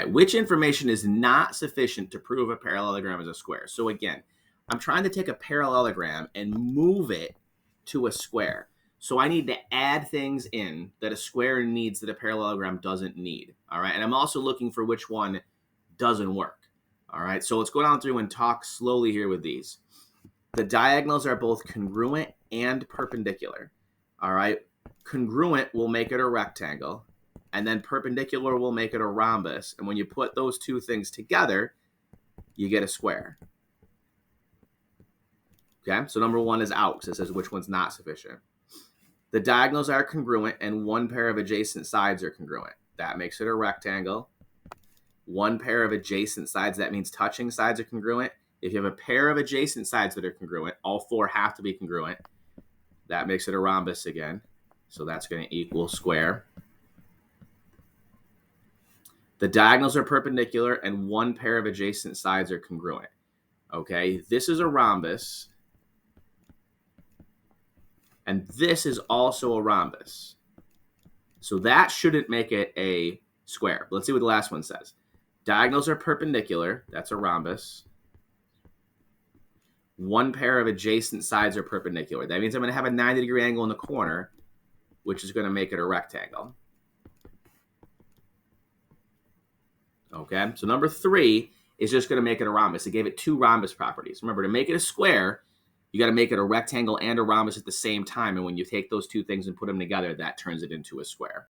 right, which information is not sufficient to prove a parallelogram is a square? So again, I'm trying to take a parallelogram and move it to a square. So I need to add things in that a square needs that a parallelogram doesn't need. All right, and I'm also looking for which one doesn't work. All right, so let's go down through and talk slowly here with these. The diagonals are both congruent and perpendicular. All right, congruent will make it a rectangle, and then perpendicular will make it a rhombus. And when you put those two things together, you get a square. Okay, so number one is out because it says which one's not sufficient. The diagonals are congruent and one pair of adjacent sides are congruent. That makes it a rectangle. One pair of adjacent sides, that means touching sides are congruent. If you have a pair of adjacent sides that are congruent, all four have to be congruent. That makes it a rhombus again. So that's going to equal square. The diagonals are perpendicular and one pair of adjacent sides are congruent. Okay, this is a rhombus. And this is also a rhombus. So that shouldn't make it a square. Let's see what the last one says. Diagonals are perpendicular. That's a rhombus. One pair of adjacent sides are perpendicular. That means I'm going to have a 90-degree angle in the corner, which is going to make it a rectangle. Okay, so number 3 is just going to make it a rhombus. It gave it 2 rhombus properties. Remember, to make it a square, you got to make it a rectangle and a rhombus at the same time. And when you take those two things and put them together, that turns it into a square.